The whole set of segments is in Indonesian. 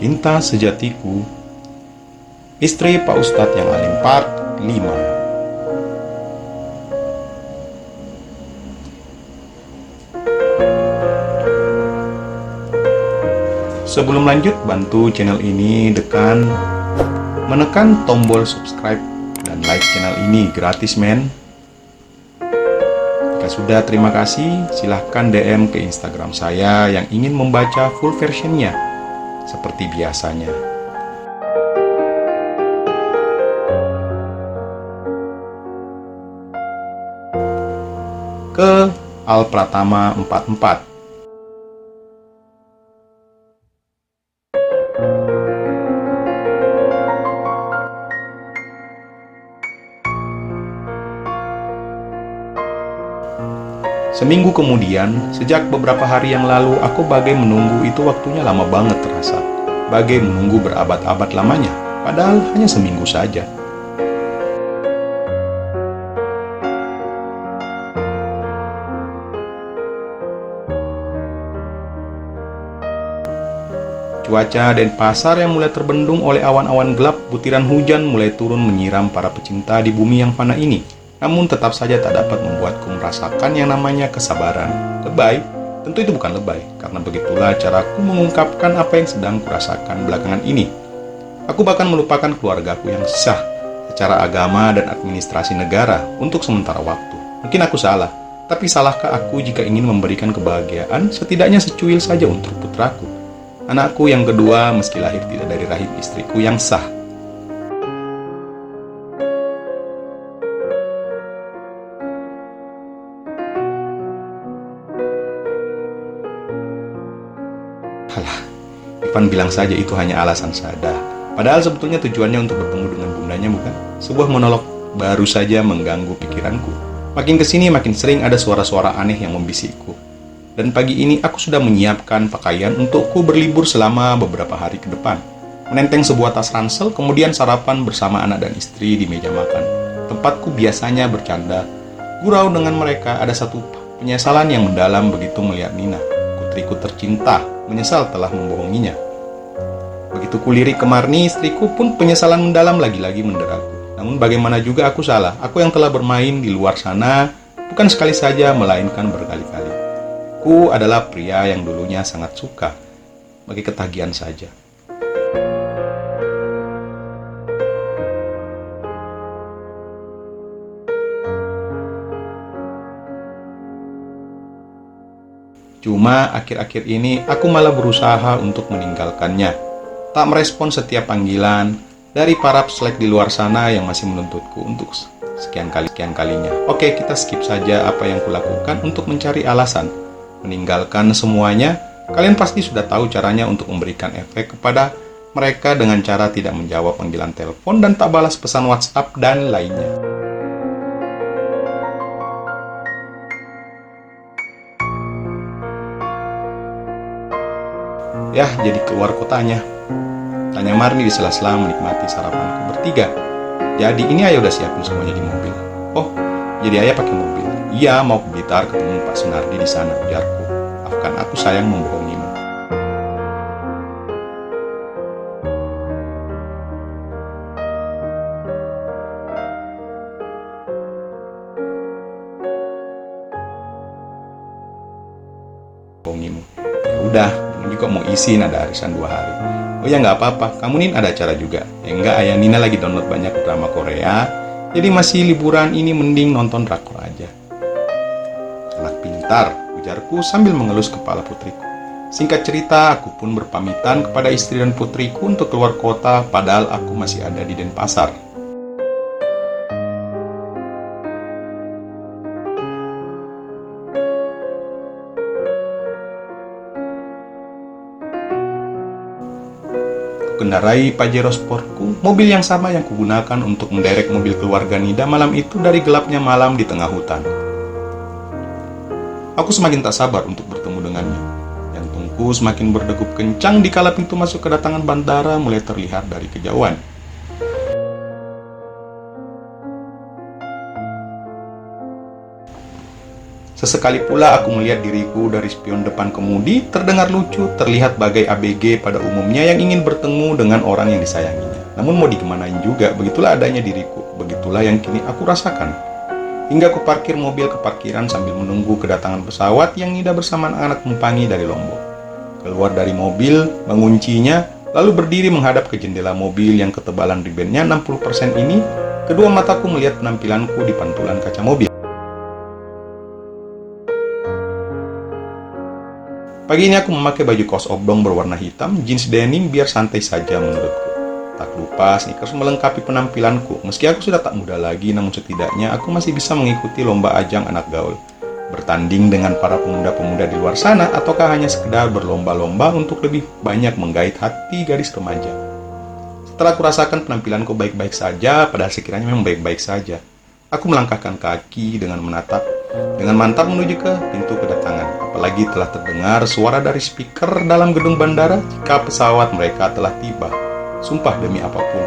Cinta Sejatiku, Istri Pak Ustadz yang Alim Part 5. Sebelum lanjut, bantu channel ini dengan menekan tombol subscribe dan like channel ini, gratis men. Jika sudah, terima kasih. Silahkan DM ke Instagram saya yang ingin membaca full versionnya seperti biasanya. Ke Al Pratama 44. Seminggu kemudian, sejak beberapa hari yang lalu, aku bagai menunggu itu waktunya lama banget terasa. Bagai menunggu berabad-abad lamanya, padahal hanya seminggu saja. Cuaca Denpasar yang mulai terbendung oleh awan-awan gelap, butiran hujan mulai turun menyiram para pecinta di bumi yang fana ini. Namun tetap saja tak dapat membuatku merasakan yang namanya kesabaran. Lebay? Tentu itu bukan lebay, karena begitulah caraku mengungkapkan apa yang sedang kurasakan belakangan ini. Aku bahkan melupakan keluargaku yang sah secara agama dan administrasi negara untuk sementara waktu. Mungkin aku salah, tapi salahkah aku jika ingin memberikan kebahagiaan setidaknya secuil saja untuk putraku, anakku yang kedua meski lahir tidak dari rahim istriku yang sah. Alah, Ivan bilang saja itu hanya alasan sada. Padahal sebetulnya tujuannya untuk bertemu dengan bundanya, bukan? Sebuah monolog baru saja mengganggu pikiranku. Makin kesini makin sering ada suara-suara aneh yang membisikku. Dan pagi ini aku sudah menyiapkan pakaian untukku berlibur selama beberapa hari ke depan. Menenteng sebuah tas ransel, kemudian sarapan bersama anak dan istri di meja makan. Tempatku biasanya bercanda. Gurau dengan mereka, ada satu penyesalan yang mendalam begitu melihat Nina, putriku tercinta, menyesal telah membohonginya. Begitu kulirik ke Marni, istriku pun penyesalan mendalam lagi-lagi menderaku. Namun bagaimana juga aku salah, aku yang telah bermain di luar sana, bukan sekali saja melainkan berkali-kali. Ku adalah pria yang dulunya sangat suka, bagi ketagihan saja. Cuma akhir-akhir ini aku malah berusaha untuk meninggalkannya. Tak merespon setiap panggilan dari para peselek di luar sana yang masih menuntutku untuk sekian kalinya. Oke, kita skip saja apa yang kulakukan untuk mencari alasan meninggalkan semuanya. Kalian pasti sudah tahu caranya untuk memberikan efek kepada mereka dengan cara tidak menjawab panggilan telepon dan tak balas pesan WhatsApp dan lainnya. Yah, jadi keluar kotanya. Tanya Marni di sela-sela menikmati sarapanku bertiga. Jadi ini ayah udah siapin semuanya di mobil. Oh, jadi ayah pakai mobil. Iya, mau ke Blitar ketemu Pak Sunardi di sana, ujarku. Maafkan aku sayang membohongimu. Ya udah, ini kok mau izin ada arisan 2 hari. Oh ya nggak apa-apa, kamu Nin ada acara juga. Ya enggak, ayah Nina lagi download banyak drama Korea. Jadi masih liburan ini mending nonton drakor aja. Anak pintar, ujarku sambil mengelus kepala putriku. Singkat cerita, aku pun berpamitan kepada istri dan putriku untuk keluar kota padahal aku masih ada di Denpasar. Kendarai Pajero Sportku, mobil yang sama yang kugunakan untuk menderek mobil keluarga Nida malam itu dari gelapnya malam di tengah hutan. Aku semakin tak sabar untuk bertemu dengannya. Jantungku semakin berdegup kencang dikala pintu masuk kedatangan bandara mulai terlihat dari kejauhan. Sesekali pula aku melihat diriku dari spion depan kemudi, terdengar lucu, terlihat bagai ABG pada umumnya yang ingin bertemu dengan orang yang disayanginya. Namun mau digimanain juga, begitulah adanya diriku, begitulah yang kini aku rasakan. Hingga aku parkir mobil ke parkiran sambil menunggu kedatangan pesawat yang Nida bersama anak-anak tumpangi dari Lombok. Keluar dari mobil, menguncinya, lalu berdiri menghadap ke jendela mobil yang ketebalan ribennya 60% ini, kedua mataku melihat penampilanku di pantulan kaca mobil. Pagi ini aku memakai baju kaos oblong berwarna hitam, jeans denim biar santai saja menurutku. Tak lupa sneakers melengkapi penampilanku. Meski aku sudah tak muda lagi, namun setidaknya aku masih bisa mengikuti lomba ajang anak gaul. Bertanding dengan para pemuda-pemuda di luar sana, ataukah hanya sekedar berlomba-lomba untuk lebih banyak menggait hati gadis remaja. Setelah aku rasakan penampilanku baik-baik saja, padahal sekiranya memang baik-baik saja, aku melangkahkan kaki dengan mantap menuju ke pintu kedatangan. Apalagi telah terdengar suara dari speaker dalam gedung bandara jika pesawat mereka telah tiba. Sumpah demi apapun.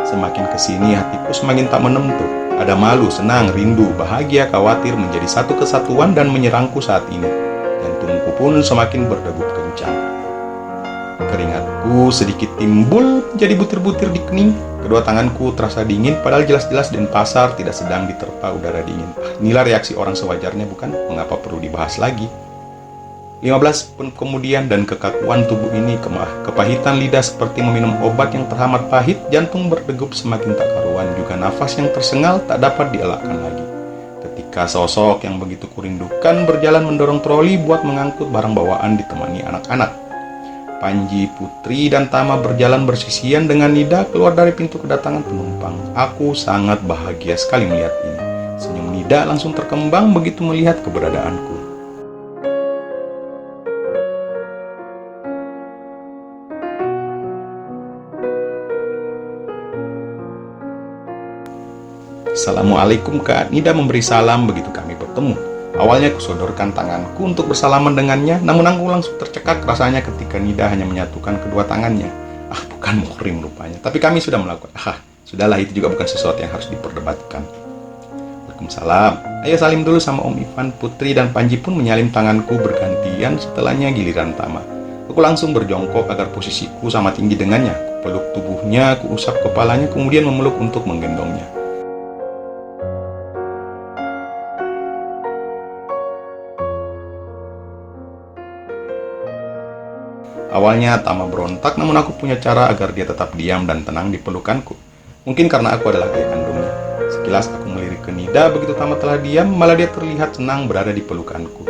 Semakin kesini hatiku semakin tak menentu. Ada malu, senang, rindu, bahagia, khawatir menjadi satu kesatuan dan menyerangku saat ini. Jantungku pun semakin berdegup kencang. Keringatku sedikit timbul menjadi butir-butir di kening. Kedua tanganku terasa dingin, padahal jelas-jelas Denpasar tidak sedang diterpa udara dingin. Inilah reaksi orang sewajarnya, bukan? Mengapa perlu dibahas lagi? 15 pun kemudian dan kekakuan tubuh ini kepahitan lidah seperti meminum obat yang teramat pahit, jantung berdegup semakin tak karuan, juga nafas yang tersengal tak dapat dielakkan lagi. Ketika sosok yang begitu kurindukan berjalan mendorong troli buat mengangkut barang bawaan ditemani anak-anak. Panji, Putri, dan Tama berjalan bersisian dengan Nida keluar dari pintu kedatangan penumpang. Aku sangat bahagia sekali melihat ini. Senyum Nida langsung terkembang begitu melihat keberadaanku. Assalamualaikum Kak, Nida memberi salam begitu kami bertemu. Awalnya kusodorkan tanganku untuk bersalaman dengannya, namun aku langsung tercekak rasanya ketika Nida hanya menyatukan kedua tangannya. Bukan muhrim rupanya, tapi kami sudah melakukan. Sudahlah, itu juga bukan sesuatu yang harus diperdebatkan. Waalaikumsalam. Ayo salim dulu sama Om Ivan. Putri dan Panji pun menyalim tanganku bergantian, setelahnya giliran Tama. Aku langsung berjongkok agar posisiku sama tinggi dengannya. Kupeluk tubuhnya, kuusap kepalanya, kemudian memeluk untuk menggendongnya. Awalnya Tama berontak, namun aku punya cara agar dia tetap diam dan tenang di pelukanku. Mungkin karena aku adalah ayah kandungnya. Sekilas aku melirik ke Nida, begitu Tama telah diam, malah dia terlihat senang berada di pelukanku.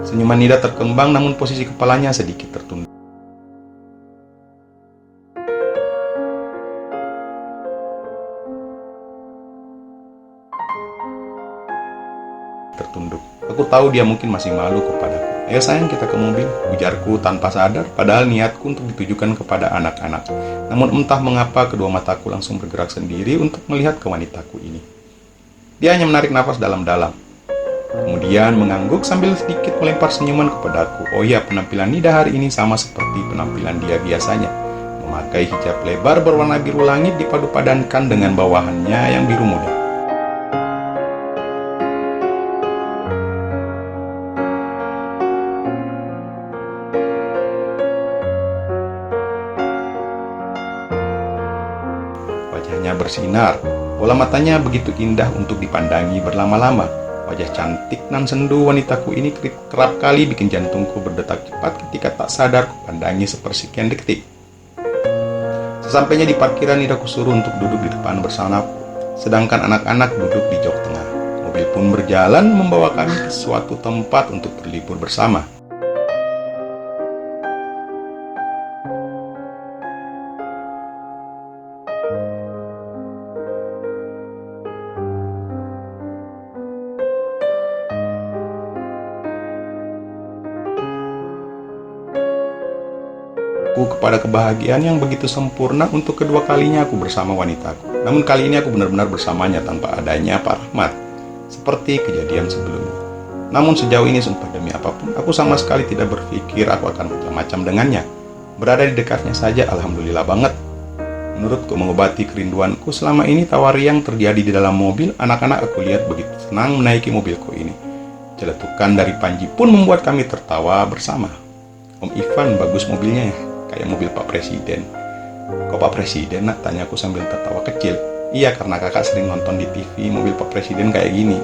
Senyuman Nida terkembang, namun posisi kepalanya sedikit tertunduk. Aku tahu dia mungkin masih malu kepadaku. Ayo sayang, kita ke mobil, ujarku tanpa sadar, padahal niatku untuk ditujukan kepada anak-anak. Namun entah mengapa kedua mataku langsung bergerak sendiri untuk melihat ke wanitaku ini. Dia hanya menarik nafas dalam-dalam. Kemudian mengangguk sambil sedikit melempar senyuman kepadaku. Oh iya, penampilan Nida hari ini sama seperti penampilan dia biasanya. Memakai hijab lebar berwarna biru langit dipadu padankan dengan bawahannya yang biru muda. Wajahnya bersinar, bola matanya begitu indah untuk dipandangi berlama-lama. Wajah cantik nan sendu wanitaku ini kerap kali bikin jantungku berdetak cepat ketika tak sadar kupandangi sepersekian detik. Sesampainya di parkiran, Nida kusuruh untuk duduk di depan bersamaku, sedangkan anak-anak duduk di jok tengah. Mobil pun berjalan membawa kami ke suatu tempat untuk berlibur bersama. Kepada kebahagiaan yang begitu sempurna untuk kedua kalinya aku bersama wanitaku. Namun kali ini aku benar-benar bersamanya tanpa adanya Pak Rahmat, seperti kejadian sebelumnya. Namun sejauh ini sumpah demi apapun, aku sama sekali tidak berpikir aku akan macam-macam dengannya. Berada di dekatnya saja alhamdulillah banget. Menurutku mengobati kerinduanku selama ini tawar yang terjadi di dalam mobil, anak-anak aku lihat begitu senang menaiki mobilku ini. Celetukan dari Panji pun membuat kami tertawa bersama. Om Ivan bagus mobilnya ya, kayak mobil Pak Presiden. Kok Pak Presiden nak? Tanyaku sambil tertawa kecil. Iya, karena kakak sering nonton di TV mobil Pak Presiden kayak gini.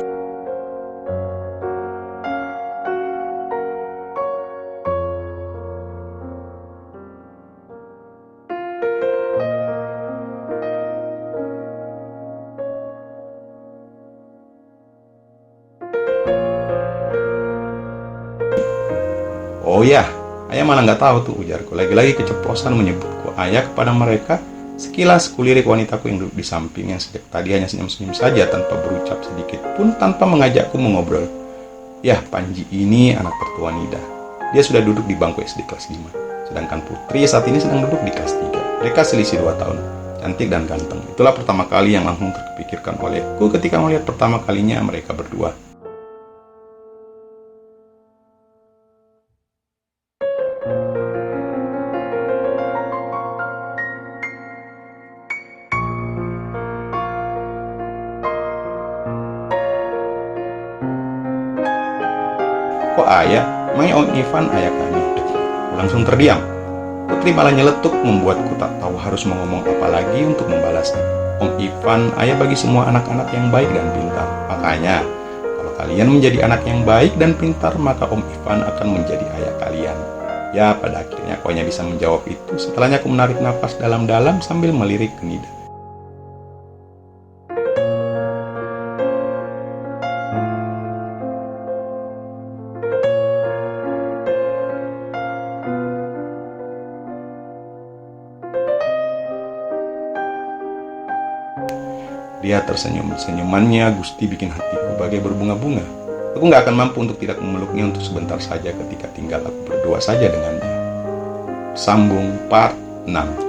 Oh ya, ayah malah nggak tahu tuh, ujarku. Lagi-lagi keceplosan menyebutku ayah kepada mereka. Sekilas kulirik wanitaku yang duduk di samping, yang sejak tadi hanya senyum-senyum saja tanpa berucap sedikit pun, tanpa mengajakku mengobrol. Yah, Panji ini anak tertua Nida. Dia sudah duduk di bangku SD kelas 5. Sedangkan Putri saat ini sedang duduk di kelas 3. Mereka selisih 2 tahun. Cantik dan ganteng. Itulah pertama kali yang langsung terpikirkan olehku ketika melihat pertama kalinya mereka berdua. Kok ayah? Emangnya Om Ivan ayah kami? Aku langsung terdiam. Putri malah nyeletuk membuatku tak tahu harus mengomong apa lagi untuk membalasnya. Om Ivan ayah bagi semua anak-anak yang baik dan pintar. Makanya, kalau kalian menjadi anak yang baik dan pintar, maka Om Ivan akan menjadi ayah kalian. Ya, pada akhirnya aku hanya bisa menjawab itu. Setelahnya aku menarik nafas dalam-dalam sambil melirik ke Nida. Dia tersenyum. Senyumannya Gusti bikin hatiku bagai berbunga-bunga. Aku nggak akan mampu untuk tidak memeluknya untuk sebentar saja ketika tinggal aku berdua saja dengannya. Sambung part 6.